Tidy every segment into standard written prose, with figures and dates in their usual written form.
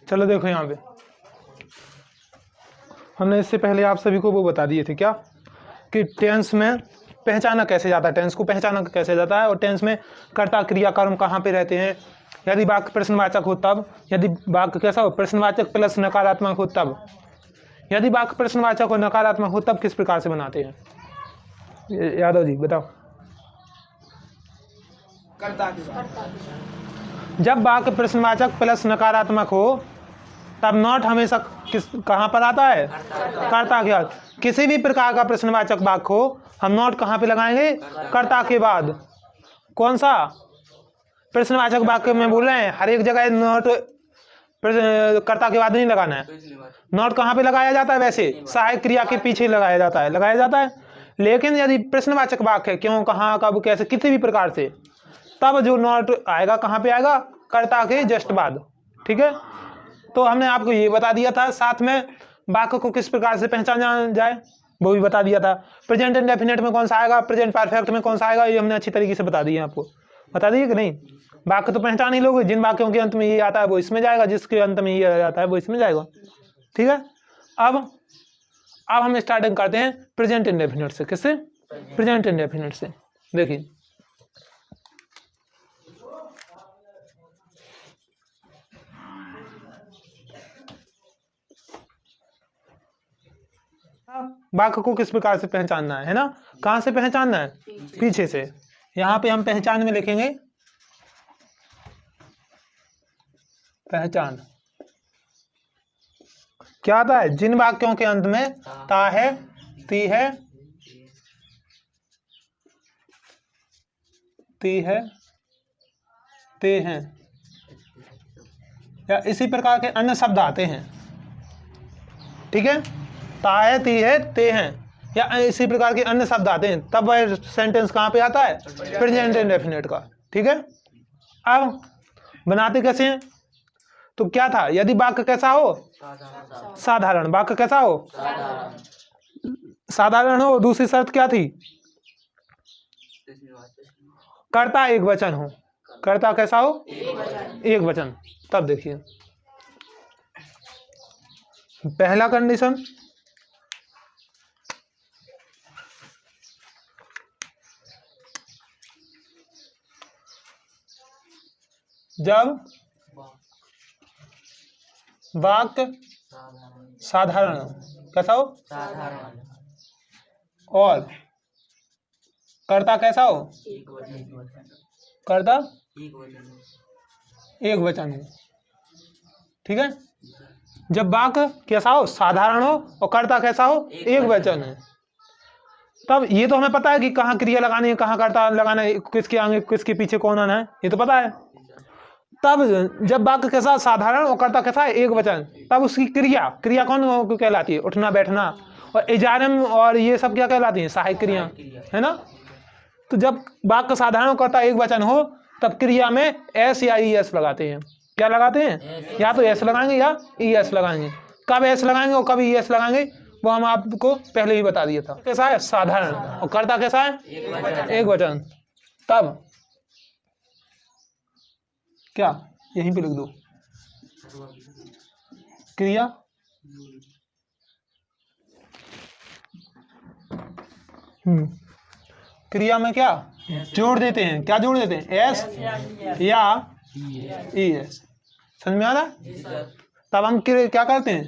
चलो देखो यहाँ पे हमने इससे पहले आप सभी को वो बता दिए थे क्या कि टेंस में पहचाना कैसे जाता है, टेंस को पहचाना कैसे जाता है, और टेंस में कर्ता क्रिया कर्म कहाँ पे रहते हैं, यदि वाक्य प्रश्नवाचक हो तब, यदि वाक्य कैसा हो प्रश्नवाचक प्लस नकारात्मक हो तब, यदि वाक्य प्रश्नवाचक हो नकारात्मक हो तब किस प्रकार से बनाते हैं। यादव जी बताओ। जब वाक्य प्रश्नवाचक प्लस नकारात्मक हो तब नॉट हमेशा किस कहाँ पर आता है, कर्ता के बाद। किसी भी प्रकार का प्रश्नवाचक वाक्य हो हम नॉट कहाँ पे लगाएंगे, कर्ता के बाद। कौन सा प्रश्नवाचक वाक्य में बोल रहे हैं, हर एक जगह नॉट कर्ता के बाद नहीं लगाना है। नॉट कहाँ पे लगाया जाता है, वैसे सहायक क्रिया के पीछे लगाया जाता है। लेकिन यदि प्रश्नवाचक वाक्य है, क्यों, कहाँ, कब, कैसे, किसी भी प्रकार से, तब जो नॉट आएगा कहाँ पे आएगा, कर्ता के जस्ट बाद। ठीक है, तो हमने आपको ये बता दिया था, साथ में वाक्य को किस प्रकार से पहचाना जाए वो भी बता दिया था। प्रेजेंट इंडेफिनिट में कौन सा आएगा, प्रेजेंट परफेक्ट में कौन सा आएगा, ये हमने अच्छी तरीके से बता दिया आपको। बता दिए कि नहीं। वाक्य तो पहचान ही लोगे, जिन वाक्यों के अंत में ये आता है वो इसमें जाएगा, जिसके अंत में ये आ जाता है वो इसमें जाएगा। ठीक है, अब हम स्टार्टिंग करते हैं प्रेजेंट इंडेफिनिट से। किससे, प्रेजेंट इंडेफिनिट से। देखिए वाक्य को किस प्रकार से पहचानना है ना, कहां से पहचानना है, पीछे से। यहां पे हम पहचान में लिखेंगे पहचान। क्या आता है, जिन वाक्यों के अंत में ता है, ती है, ती है, ते हैं, या इसी प्रकार के अन्य शब्द आते हैं। ठीक है, ता है, ती है, ते हैं, या इसी प्रकार के अन्य शब्द आते हैं, तब वह सेंटेंस कहाँ पे आता है, प्रेजेंट इंडेफिनिट का। ठीक है, अब बनाते कैसे हैं, तो क्या था, यदि वाक्य कैसा हो, साधारण, वाक्य कैसा हो, साधारण हो। दूसरी शर्त क्या थी, कर्ता एक वचन हो, कर्ता कैसा हो, एक वचन। तब देखिए पहला कंडीशन, जब वाक्य साधारण हो, कैसा हो, और कर्ता कैसा हो, कर्ता एक वचन हो। ठीक है, जब वाक्य कैसा हो, साधारण हो, और कर्ता कैसा हो, एक वचन है, तब ये तो हमें पता है कि कहाँ क्रिया लगानी है, कहाँ कर्ता लगाना है, किसके आगे किसके पीछे कौन आना है, ये तो पता है। तब जब वाक्य कैसा साधारण और कर्ता कैसा है, एक वचन, तब उसकी क्रिया कौन कहलाती है, उठना बैठना, और इजारम और ये सब क्या कहलाती है, सहायक क्रिया, है ना। तो जब वाक्य साधारण कर्ता एक वचन हो तब क्रिया में एस या ई एस लगाते हैं। क्या लगाते हैं, या तो एस लगाएंगे या ई एस लगाएंगे। कब एस लगाएंगे और कब ई एस लगाएंगे वो हम आपको पहले ही बता दिया था। कैसा है, साधारण, और कर्ता कैसा है, एक वचन। तब क्या, यहीं पे लिख दो, क्रिया क्रिया में क्या जोड़ देते हैं, क्या जोड़ देते हैं, एस या ई एस। समझ में आ रहा है। तब हम क्या करते हैं,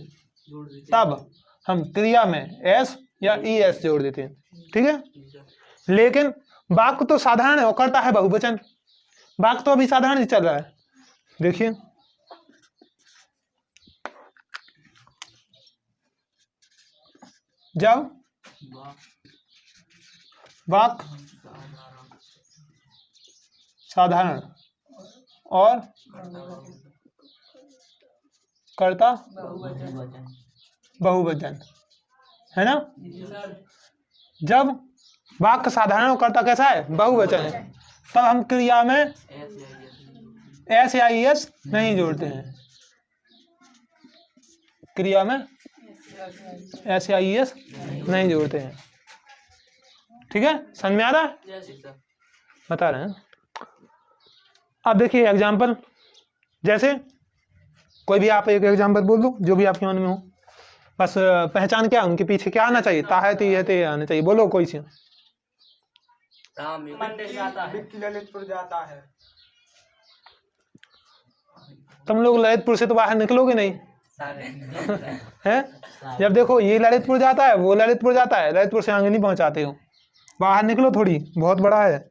तब हम क्रिया में एस या ई एस जोड़ देते हैं। ठीक है, लेकिन वाक्य तो साधारण है और कर्ता है बहुवचन। वाक्य तो अभी साधारण ही चल रहा है। देखिए जब वाक्य साधारण और कर्ता बहुवचन, है ना। जब वाक्य साधारण और कर्ता कैसा है, बहुवचन है, तब हम क्रिया में एस या ई एस नहीं जोड़ते हैं। क्रिया में एस या ई एस नहीं जोड़ते हैं। ठीक है, समझ में आ रहा है, बता रहे हैं। अब देखिए एग्जाम्पल, जैसे कोई भी आप एक एग्जाम्पल बोल दो जो भी आपके मन में हो, बस पहचान क्या उनके पीछे क्या आना चाहिए, ता है ती है ते आना चाहिए, बोलो कोई सी। विक्की ललितपुर जाता है। तुम लोग ललितपुर से तो बाहर निकलोगे नहीं है। जब देखो ये ललितपुर जाता है, वो ललितपुर जाता है, ललितपुर से आगे नहीं पहुंचाते हो, बाहर निकलो थोड़ी, बहुत बड़ा है।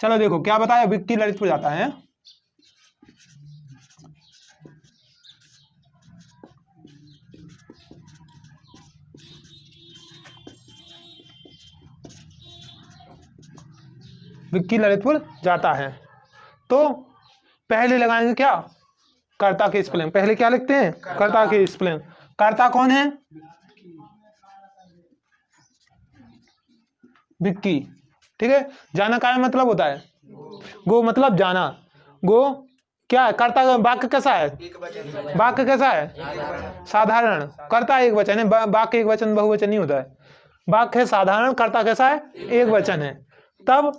चलो देखो क्या बताया, विक्की ललितपुर जाता है। विक्की ललितपुर जाता है, तो पहले लगाएंगे क्या, कर्ता के स्पेलिंग। पहले क्या लिखते हैं, कर्ता के स्पेलिंग। कर्ता कौन है, विक्की, ठीक है। जाना का मतलब होता है गो, मतलब जाना। गो क्या है, कर्ता का वाक्य कैसा है, वाक्य कैसा है, साधारण। कर्ता एक वचन है, वाक्य एक वचन बहुवचन नहीं होता है। वाक्य है साधारण, कर्ता कैसा है, एक वचन है। तब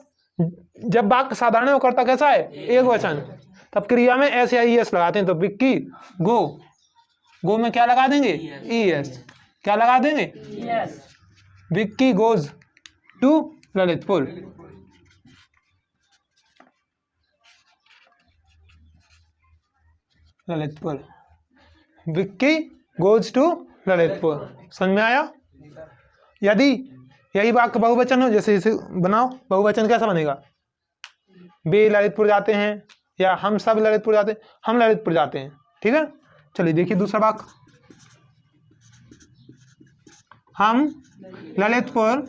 जब वाक्य साधारण है और कर्ता कैसा है, एक वचन, तब क्रिया में एस या ई एस लगाते हैं। तो विक्की गो, गो में क्या लगा देंगे, ई एस। क्या लगा देंगे, Vicky goes to Lalitpur. Lalitpur, Vicky goes to Lalitpur. समझ में आया। यदि यही वाक्य बहुवचन हो, जैसे इसे बनाओ, बहुवचन कैसा बनेगा, वे ललितपुर जाते हैं, या हम सब ललितपुर जाते हैं, हम ललितपुर जाते हैं, ठीक है। चलिए देखिए दूसरा वाक्य, हम ललितपुर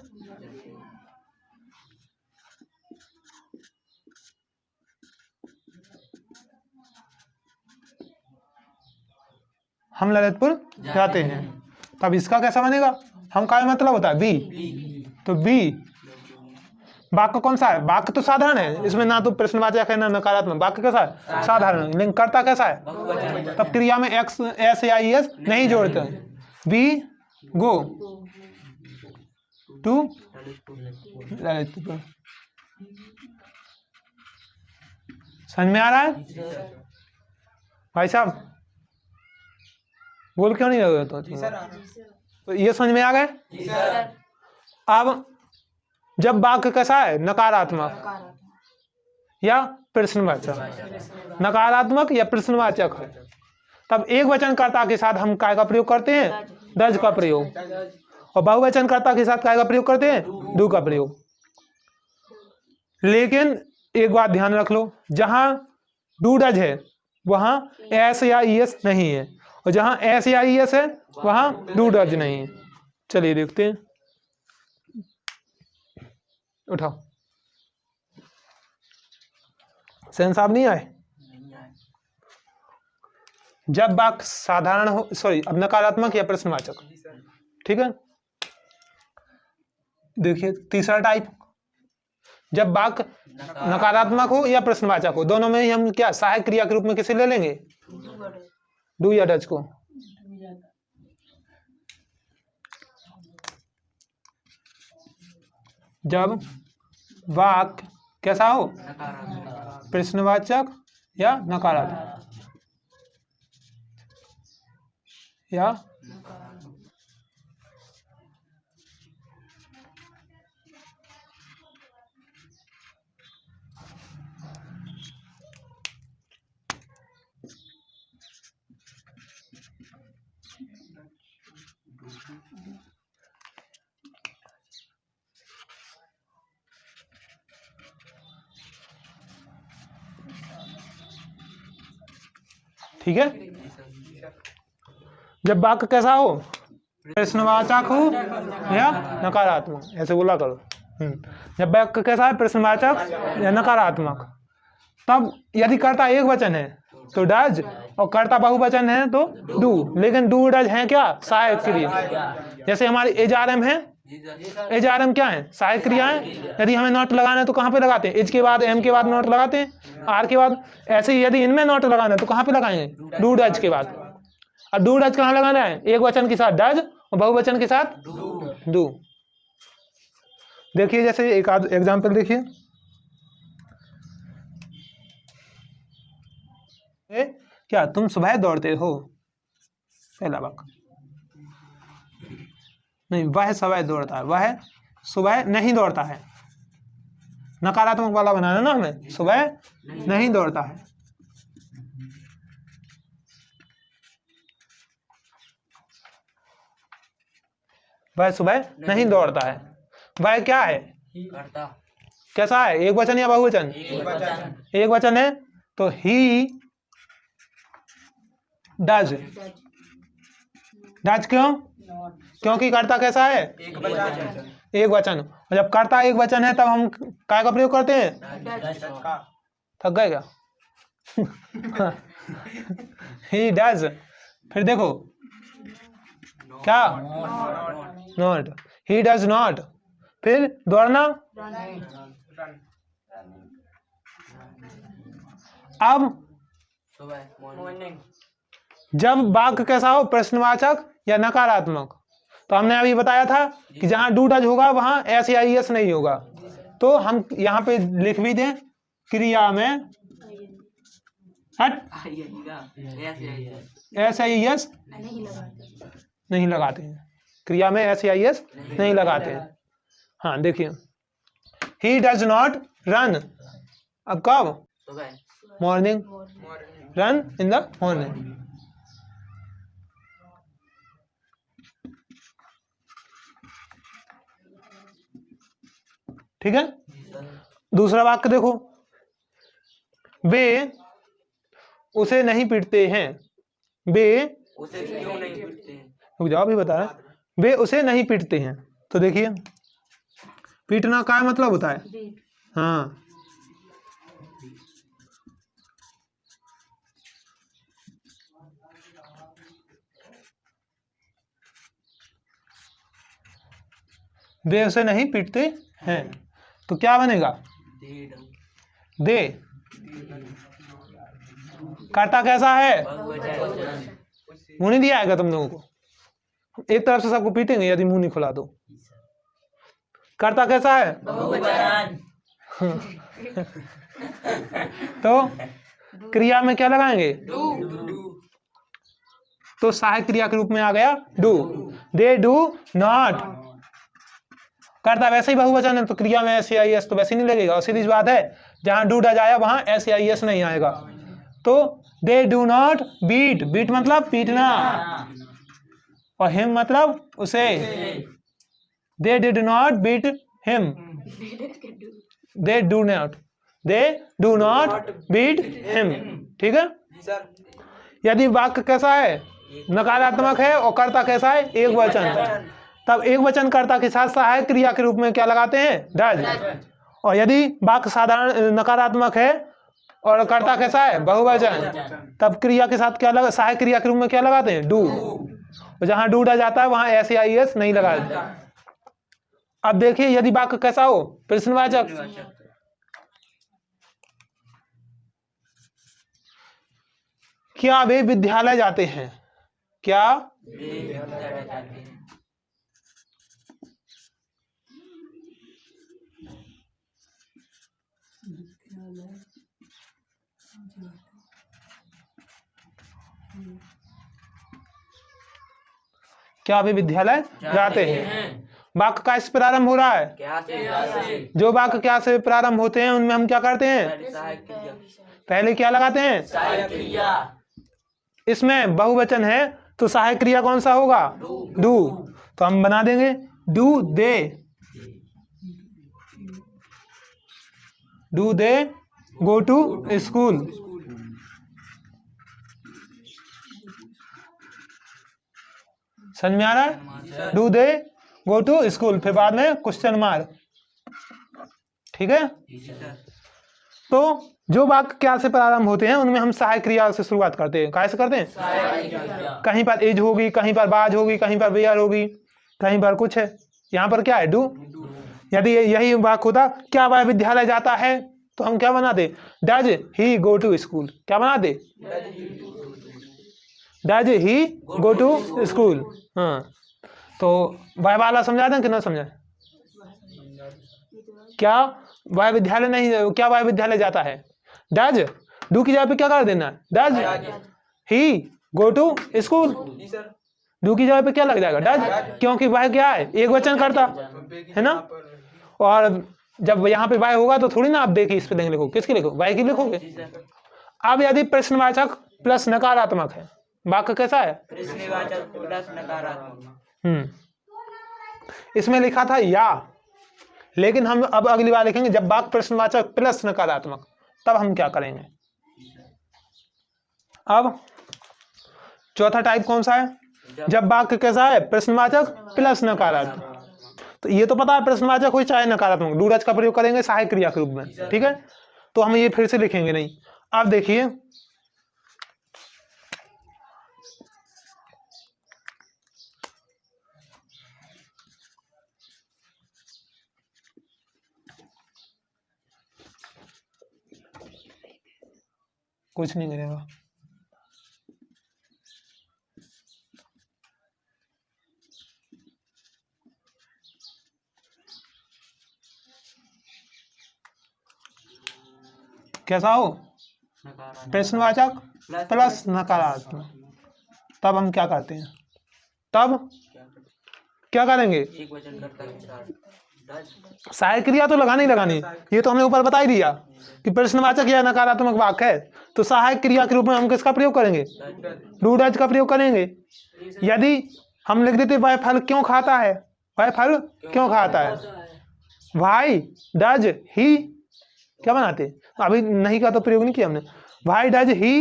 हम ललितपुर जाते हैं। तब इसका कैसा बनेगा, हम का मतलब होता है बी, तो बी वाक्य कौन सा है, वाक्य तो साधारण है, इसमें ना तो प्रश्नवाचक है ना नकारात्मक, वाक्य कैसा है, साधारण। लेकिन कर्ता कैसा है, तब क्रिया में एक्स एस या ई एस नहीं जोड़ते हैं। Be go to Lalitpur. समझ में आ रहा है भाई साहब, बोल क्यों नहीं रहे तो ये समझ में आ गए। अब जब वाक्य कैसा है, नकारात्मक या प्रश्नवाचक, नकारात्मक या प्रश्नवाचक है, तब एक वचन कर्ता के साथ हम काय का प्रयोग करते हैं, डज का प्रयोग, और बहुवचन कर्ता के साथ काय का प्रयोग करते हैं, डू का प्रयोग। लेकिन एक बात ध्यान रख लो, जहां डू डज है वहां एस या ई एस नहीं है, और जहां एस या ई एस है वहां डू डज नहीं है। चलिए देखते हैं, उठाओ। सेन साहब नहीं आए। जब वाक्य साधारण हो, सॉरी अब नकारात्मक या प्रश्नवाचक, ठीक है। देखिए तीसरा टाइप, जब वाक्य नकारात्मक हो या प्रश्नवाचक हो, दोनों में ही हम क्या सहायक क्रिया के रूप में किसे ले लेंगे, डू या डज को। जब वाक्य कैसा हो, प्रश्नवाचक या नकारात्मक, या ठीक है। जब वाक्य कैसा हो, प्रश्नवाचक हो या नकारात्मक, ऐसे बोला करो। जब वाक्य कैसा है, प्रश्नवाचक या नकारात्मक, तब यदि कर्ता एक वचन है तो डज, और कर्ता बहुवचन है तो डू। लेकिन डू डज है क्या, सहायक क्रिया। जैसे हमारी एजारएम है, एजारएम क्या है, सहायक क्रिया है। यदि हमें नॉट लगाना है तो कहाँ पे लगाते हैं, एज के बाद एम के बाद नॉट लगाते हैं, आर के बाद। ऐसे ही यदि इनमें नॉट लगाना है तो कहाँ पे लगाएंगे, डू डज के बाद। और डू डज कहाँ लगाना है, एक वचन के साथ डज और बहुवचन के साथ डू। देखिए जैसे एक आध एग्जाम्पल देखिए, क्या तुम सुबह दौड़ते हो? पहला वाक्य। नहीं, वह सुबह दौड़ता है, वह सुबह नहीं दौड़ता है। नकारात्मक वाला बनाना ना हमें, सुबह नहीं दौड़ता है। वह सुबह नहीं दौड़ता है। वह क्या है? कैसा है? एक वचन या बहुवचन? एक वचन है तो ही डज। डज क्यों? क्योंकि कर्ता कैसा है? एक वचन। और जब कर्ता एक वचन है तब हम काय का प्रयोग करते हैं? थक गए क्या? He does. फिर देखो क्या? नॉट। He does not. फिर दौड़ना। अब जब वाक्य कैसा हो, प्रश्नवाचक या नकारात्मक, तो हमने अभी बताया था कि जहां डू डज होगा वहां एस या एस नहीं होगा। तो हम यहाँ पे लिख भी दें क्रिया में एस आई एस नहीं लगाते हैं। क्रिया में एस आई एस नहीं लगाते हैं। हाँ देखिए, ही डज नॉट रन। अब कब? Morning. Run in the morning. ठीक है। दूसरा वाक्य देखो, वे उसे नहीं पीटते हैं। वे उसे क्यों नहीं पीटते हैं? जवाब ही बता रहा है, वे उसे नहीं पीटते हैं। तो देखिए, पीटना का मतलब होता है, हाँ, वे उसे नहीं पीटते हैं। तो क्या बनेगा? दे। कर्ता कैसा है? मुंह नहीं दिया आएगा तुम लोगों को। एक तरफ से सबको पीटेंगे यदि मुंह नहीं खुला तो। कर्ता कैसा है? तो क्रिया में क्या लगाएंगे? तो सहायक क्रिया के रूप में आ गया डू। They do not. कर्ता वैसे ही बहुवचन है तो क्रिया में एस आई एस तो वैसे नहीं लगेगा। और सीधी बात है, जहां डू डज आया वहां एस आई एस नहीं आएगा। तो they do not beat. Beat मतलब पीटना, और हिम मतलब उसे। They did not beat him. They do not beat him. ठीक है। यदि वाक्य कैसा है? नकारात्मक है और कर्ता कैसा है? एक वचन। तब एक वचन कर्ता के साथ सहायक क्रिया के रूप में क्या लगाते हैं? डज। और यदि वाक्य साधारण नकारात्मक है और कर्ता कैसा है? बहुवचन, तब क्रिया के साथ क्या लगा? सहायक क्रिया के रूप में क्या लगाते हैं? डू। और जहां डू डज जाता है वहां एस आई एस नहीं लगाते। अब देखिए, यदि वाक्य कैसा हो? प्रश्नवाचक। क्या वे विद्यालय जाते हैं? क्या क्या वे विद्यालय जाते हैं? वाक्य का इस प्रारंभ हो रहा है। क्या से? जो वाक्य क्या से प्रारंभ होते हैं उनमें हम क्या करते हैं? पहले क्या लगाते हैं? सहायक क्रिया। इसमें बहुवचन है तो सहायक क्रिया कौन सा होगा? डू। तो हम बना देंगे do they. Do they go to school. समझ में आ रहा है? Do they go to school, फिर बाद में क्वेश्चन मार्क। ठीक है। तो जो वाक्य क्या से प्रारंभ होते हैं उनमें हम सहायक क्रिया से शुरुआत करते हैं। कैसे करते हैं? कहीं पर एज होगी, कहीं पर बाज होगी, कहीं पर वेयर होगी, कहीं पर कुछ है। यहाँ पर क्या है? डू। यदि यही वाक्य होता क्या वह विद्यालय जाता है, तो हम क्या बनाते? Does he go to school. क्या बनाते? Does he go to school. हाँ, तो वह वाला समझा दें कि ना समझा? क्या वह विद्यालय नहीं, क्या वह विद्यालय जाता है? डज। डू की जगह पे क्या कर देना? Does. He go to school. जी सर। डू की जगह पे क्या लग जाएगा? डज, क्योंकि वह क्या है? एक वचन करता है ना। और जब यहाँ पे वाय होगा तो थोड़ी ना आप देखिए स्पेलिंग लिखो, किसकी लिखो? वाय की लिखोगे। अब यदि प्रश्नवाचक प्लस नकारात्मक है, वाक्य कैसा है? प्रश्नवाचक प्लस नकारात्मक। इसमें लिखा था या, लेकिन हम अब अगली बार लिखेंगे जब वाक्य प्रश्नवाचक प्लस नकारात्मक, तब हम क्या करेंगे। अब चौथा टाइप कौन सा है? जब वाक्य कैसा है? प्रश्नवाचक प्लस नकारात्मक। तो ये तो पता है प्रश्नवाचक हो चाहे नकारात्मक, डू डज का प्रयोग करेंगे सहायक क्रिया के रूप में, ठीक है। तो हम ये फिर से लिखेंगे नहीं। अब देखिए कुछ नहीं करेगा। कैसा हो? प्रश्नवाचक प्लस नकारात्मक। तब हम क्या करते हैं? तब क्या करेंगे? एक वचन करता के साथ सहायक क्रिया तो लगानी ही लगानी, ये तो हमने ऊपर बता ही दिया कि प्रश्नवाचक या नकारात्मक वाक्य है तो सहायक क्रिया के रूप में हम किसका प्रयोग करेंगे? डू डज का प्रयोग करेंगे। यदि हम लिख देते वह फल क्यों खाता है, वह फल क्यों खाता है, वाई डज ही क्या बनाते? अभी नहीं का तो प्रयोग नहीं किया हमने। Y does he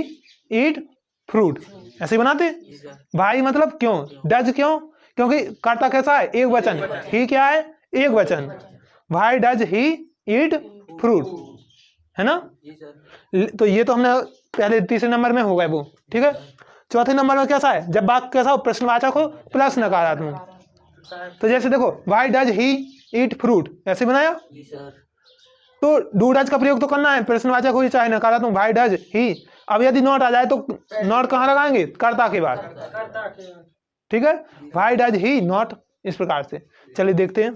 eat fruit, ऐसे ही बनाते। वाई मतलब क्यों, डज क्यों, क्योंकि कर्ता कैसा है? एक वचन। ही क्या है? एक वचन। Y does he eat fruit, है ना। तो ये तो हमने पहले तीसरे नंबर में हो गए वो, ठीक है। चौथे नंबर में कैसा है? जब वाक्य कैसा हो? प्रश्नवाचक हो प्लस नकारात्मक। तो जैसे देखो Y does he eat fruit, ऐसे बनाया। तो डू डज का प्रयोग तो करना है, प्रश्नवाचक हो चाहे नकारात्मक, वाई डज ही। अब यदि नॉट आ जाए तो नॉट कहाँ लगाएंगे? कर्ता के बाद, ठीक है। वाई डज ही नॉट, इस प्रकार से। चलिए देखते हैं।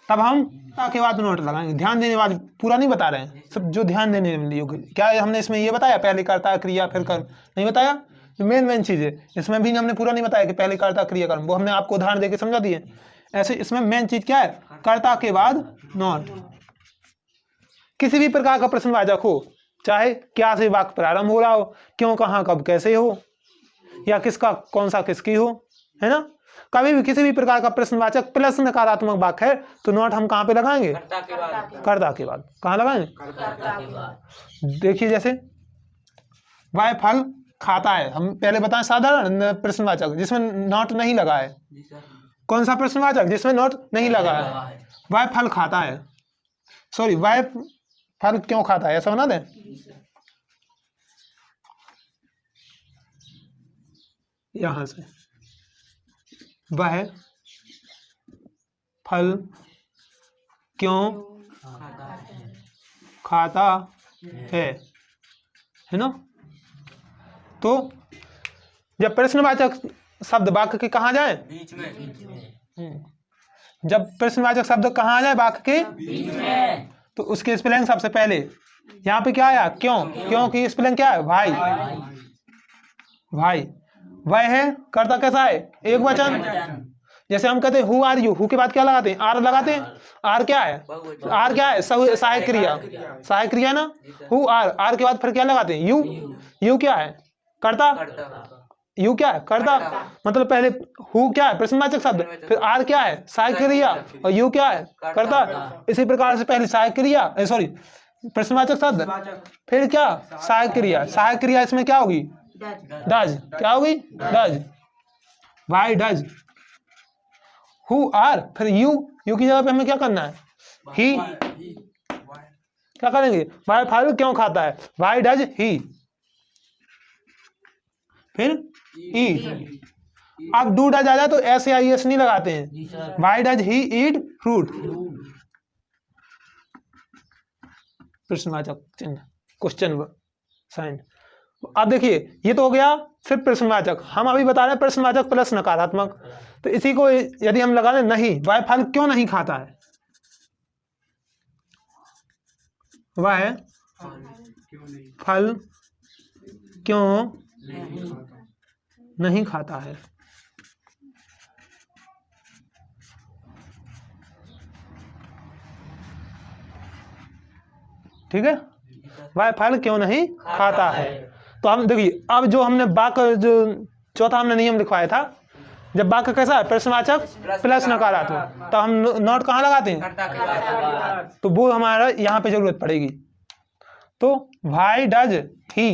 तब हम के बाद नोट लगाएंगे। ध्यान देने वाले पूरा नहीं बता रहे हैं, सब जो ध्यान देने योग्य। क्या हमने इसमें ये बताया पहले कर्ता क्रिया फिर कर्म? नहीं बताया। जो मेन चीज है इसमें भी हमने पूरा नहीं बताया कि पहले कर्ता क्रिया कर्म, वो हमने आपको उदाहरण देके समझा दिए। ऐसे इसमें मेन चीज क्या है? कर्ता के बाद नॉट। किसी भी प्रकार का प्रश्नवाचक हो, चाहे क्या से वाक्य प्रारंभ हो रहा हो, क्यों, कहाँ, कब, कैसे हो, या किसका, कौन सा किसकी हो, है ना। कभी भी किसी भी प्रकार का प्रश्नवाचक प्लस नकारात्मक वाक्य है तो नॉट हम कहाँ पे लगाएंगे? कर्ता के बाद। कहाँ लगाएंगे? देखिए जैसे वह फल खाता है, हम पहले बताएं साधारण प्रश्नवाचक जिसमें नॉट नहीं लगा है। कौन सा प्रश्नवाचक जिसमें नॉट नहीं लगा है? वह फल खाता है, सॉरी वह फल क्यों खाता है, ऐसा बना दें। यहां से वह फल क्यों खाता है ना। तो जब प्रश्नवाचक शब्द वाक्य के कहाँ जाए? बीच में। जब प्रश्नवाचक शब्द कहाँ आ जाए? वाक्य के बीच में। तो उसके स्पेलिंग सबसे पहले यहाँ पे क्या आया? क्यों। क्यों की स्पेलिंग क्या है? भाई। भाई वह है, कर्ता कैसा है? एक वचन। जैसे हम कहते हैं हु आर यू, हु के बाद क्या लगाते हैं? आर लगाते हैं। आर क्या है? आर क्या है? सहायक क्रिया, सहायक क्रिया ना। हु आर, आर के बाद फिर क्या लगाते हैं? यू। यू क्या है? कर्ता। यू क्या है? कर्ता। मतलब पहले हु क्या है? प्रश्नवाचक शब्द, फिर आर क्या है? सहायक क्रिया, और यू क्या है? कर्ता। इसी प्रकार से पहले सहायक क्रिया, सॉरी प्रश्नवाचक शब्द, फिर क्या? सहायक क्रिया। सहायक क्रिया इसमें क्या होगी? डज। क्या होगी? Does. Why does who are, फिर यू। यू की जगह पे हमें क्या करना है? ही। क्या करेंगे? वह फल क्यों खाता है? वाई डज ही, फिर ईट। अब डू डज आ जाए तो एस या एस नहीं लगाते हैं। Y does he eat fruit, प्रश्नवाचक चिन्ह, क्वेश्चन साइन। अब देखिए ये तो हो गया सिर्फ प्रश्नवाचक। हम अभी बता रहे हैं प्रश्नवाचक प्लस नकारात्मक। तो इसी को यदि हम लगा दें नहीं, वह फल क्यों नहीं खाता है? वह फल क्यों नहीं खाता है। ठीक है, वह फल क्यों नहीं खाता है। तो हम देखिए, अब जो हमने वाक्य जो चौथा हमने नियम लिखवाया था, जब वाक्य कैसा है प्रश्नवाचक प्लस नकारात्मक, तो हम नॉट कहाँ लगाते हैं, कर्ता के बाद। तो वो हमारा यहाँ पे जरूरत पड़ेगी। तो why does he,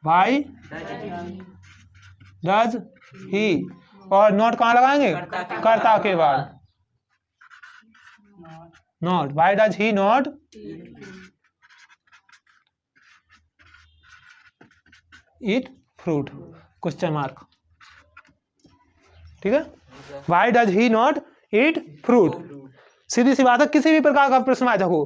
why does he, और नॉट कहाँ लगाएंगे, कर्ता के बाद। Not, why does he not eat fruit, question mark. ठीक है, why does he not eat fruit. सीधी सी बात है, किसी भी प्रकार का प्रश्नवाचक हो,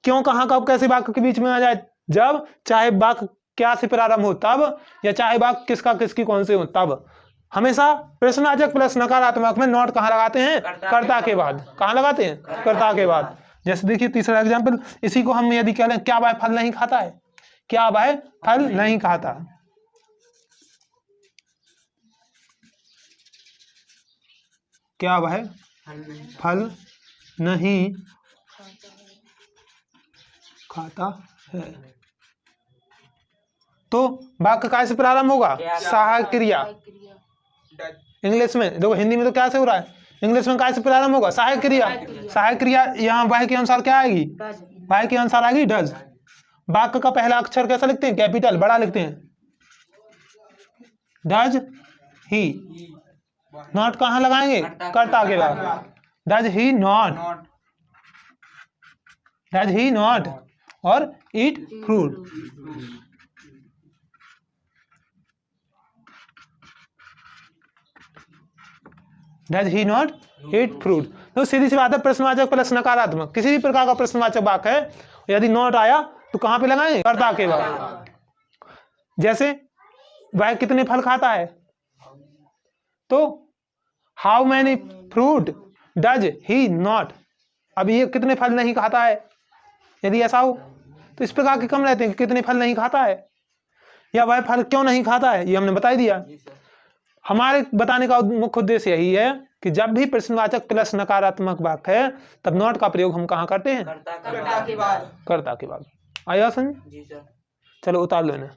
क्यों, कहाँ, कब, कैसे वाक्य के बीच में आ जाए, जब चाहे वाक्य क्या से प्रारंभ हो तब, या चाहे वाक्य किसका किसकी कौन से हो तब, हमेशा प्रश्नवाचक प्लस नकारात्मक में नॉट कहाँ लगाते हैं, कर्ता के बाद। कहाँ लगाते हैं, कर्ता के बाद। जैसे देखिए तीसरा एग्जाम्पल, इसी को हम यदि कह लें, क्या वह फल नहीं खाता है, क्या वह फल नहीं खाता, क्या वह फल नहीं खाता है। तो वाक्य काय से प्रारंभ होगा, सहायक क्रिया। इंग्लिश में देखो, हिंदी में तो क्या से हो रहा है, इंग्लिश में काय से प्रारंभ होगा, सहायक क्रिया। सहायक क्रिया यहाँ वह के अनुसार क्या आएगी, वह के अनुसार आएगी डज। वाक्य का पहला अक्षर कैसा लिखते हैं, कैपिटल बड़ा लिखते हैं, डज ही। नॉट कहाँ लगाएंगे, कर्ता के बाद। Does he not, does he not और eat fruit. Does he not eat fruit. तो सीधी सी बात है, प्रश्नवाचक प्लस नकारात्मक, किसी भी प्रकार का प्रश्नवाचक वाक्य है, यदि नॉट आया तो कहाँ पे लगाएंगे, कर्ता के बाद। जैसे वह कितने फल खाता है, तो how many fruit does he not, अब ये कितने फल नहीं खाता है, यदि ऐसा हो तो इस प्रकार के कम रहते हैं कि कितने फल नहीं खाता है, या वह फल क्यों नहीं खाता है, ये हमने बता ही दिया। हमारे बताने का मुख्य उद्देश्य यही है कि जब भी प्रश्नवाचक प्लस नकारात्मक वाक्य है, तब नॉट का प्रयोग हम कहाँ करते हैं, कर्ता के बाद। कर्ता के बाद। आया समझ, जी सर। चलो उतार लो इन्हें।